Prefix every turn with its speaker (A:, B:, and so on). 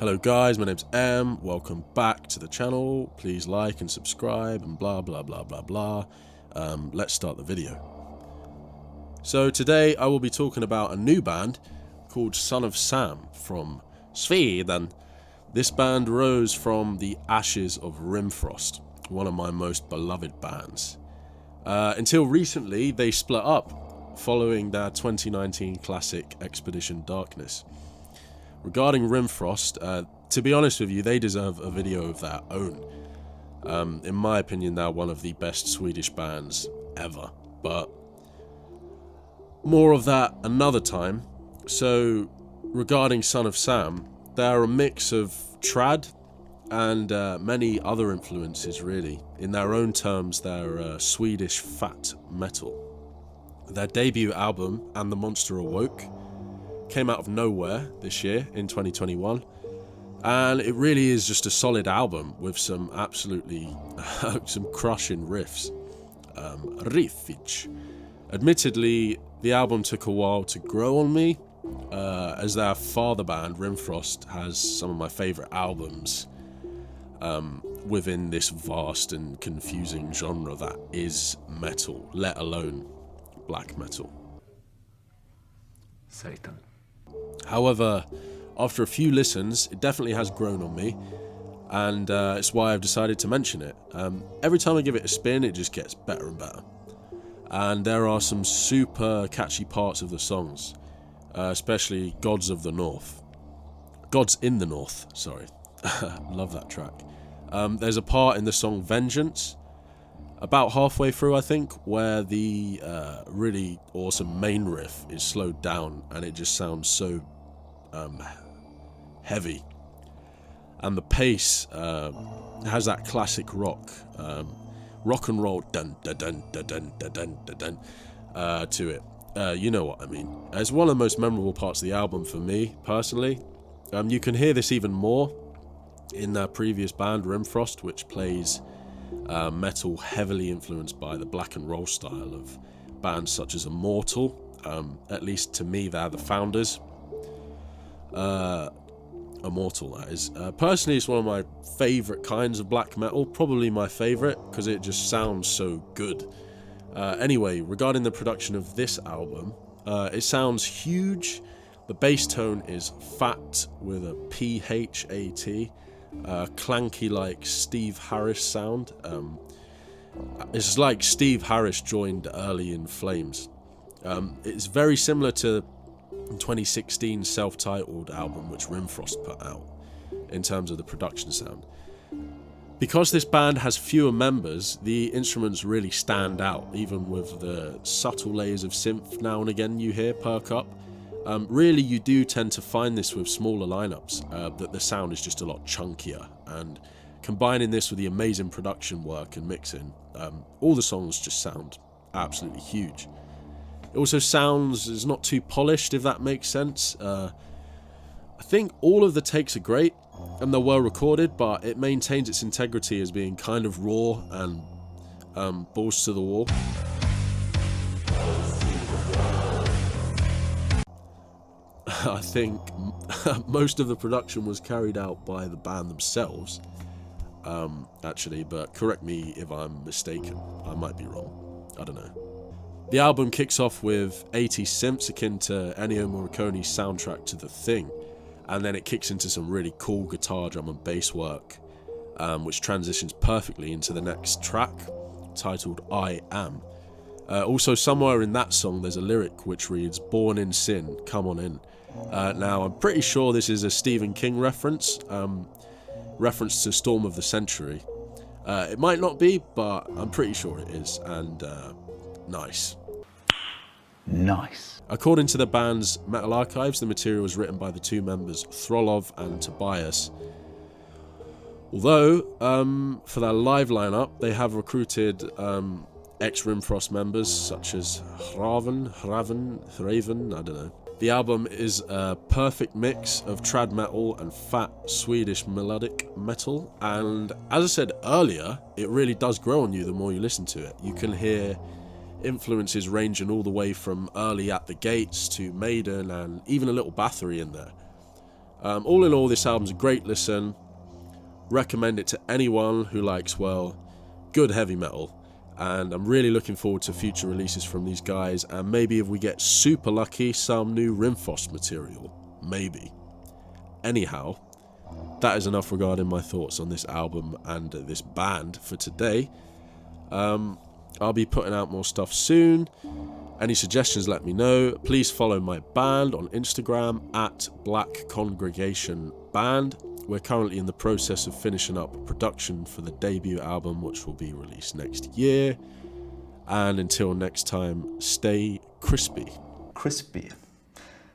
A: Hello guys, my name's Em, welcome back to the channel. Please like and subscribe and blah blah blah blah blah. Let's start the video. So today I will be talking about a new band called Son of Sam from Sweden. This band rose from the ashes of Rimfrost, one of my most beloved bands. Until recently they split up following their 2019 classic Expedition Darkness. Regarding Rimfrost, to be honest with you, they deserve a video of their own. In my opinion, they're one of the best Swedish bands ever, but more of that another time. So, regarding Son of Sam, they're a mix of trad and many other influences, really. In their own terms, they're Swedish fat metal. Their debut album, And the Monster Awoke, came out of nowhere this year in 2021, and it really is just a solid album with some absolutely some crushing riffs. Riffage. Admittedly, the album took a while to grow on me, as their father band Rimfrost has some of my favourite albums within this vast and confusing genre that is metal, let alone black metal.
B: Satan.
A: However, after a few listens, it definitely has grown on me, and it's why I've decided to mention it. Every time I give it a spin, it just gets better and better. And there are some super catchy parts of the songs, especially Gods of the North. Gods in the North, sorry. Love that track. There's a part in the song Vengeance, about halfway through I think, where the really awesome main riff is slowed down and it just sounds so heavy, and the pace has that classic rock and roll dun dun dun dun dun dun dun dun to it. You know what I mean. It's one of the most memorable parts of the album for me personally. You can hear this even more in their previous band Rimfrost, which plays metal heavily influenced by the black and roll style of bands such as Immortal. At least to me, they're the founders. Immortal, that is. Personally, it's one of my favourite kinds of black metal, probably my favourite, because it just sounds so good. Anyway, regarding the production of this album, it sounds huge. The bass tone is fat with a P-H-A-T. Clanky like Steve Harris sound. It's like Steve Harris joined early in Flames. It's very similar to 2016 self-titled album which Rimfrost put out in terms of the production sound. Because this band has fewer members, the instruments really stand out, even with the subtle layers of synth now and again you hear perk up. Really, you do tend to find this with smaller lineups, that the sound is just a lot chunkier, and combining this with the amazing production work and mixing, all the songs just sound absolutely huge. It also sounds, it's not too polished, if that makes sense. I think all of the takes are great, and they're well recorded, but it maintains its integrity as being kind of raw and balls to the wall. I think most of the production was carried out by the band themselves, actually, but correct me if I'm mistaken. I might be wrong. I don't know. The album kicks off with 80s synths akin to Ennio Morricone's soundtrack to The Thing, and then it kicks into some really cool guitar, drum and bass work, which transitions perfectly into the next track, titled I Am. Also, somewhere in that song there's a lyric which reads, "Born in sin, come on in." Now, I'm pretty sure this is a Stephen King reference to Storm of the Century. It might not be, but I'm pretty sure it is, and nice.
B: Nice.
A: According to the band's Metal Archives, the material was written by the two members Throlov and Tobias. Although, for their live lineup, they have recruited ex-Rimfrost members such as Raven, I don't know. The album is a perfect mix of trad metal and fat Swedish melodic metal, and as I said earlier, it really does grow on you the more you listen to it. You can hear influences ranging all the way from early At the Gates to Maiden, and even a little Bathory in there. All in all, this album's a great listen. Recommend it to anyone who likes, well, good heavy metal. And I'm really looking forward to future releases from these guys, and maybe if we get super lucky, some new Rimfrost material. Maybe. Anyhow, that is enough regarding my thoughts on this album and this band for today. I'll be putting out more stuff soon. Any suggestions, let me know. Please follow my band on Instagram at Black Congregation Band. We're currently in the process of finishing up production for the debut album, which will be released next year. And until next time, stay crispy.
B: Crispy.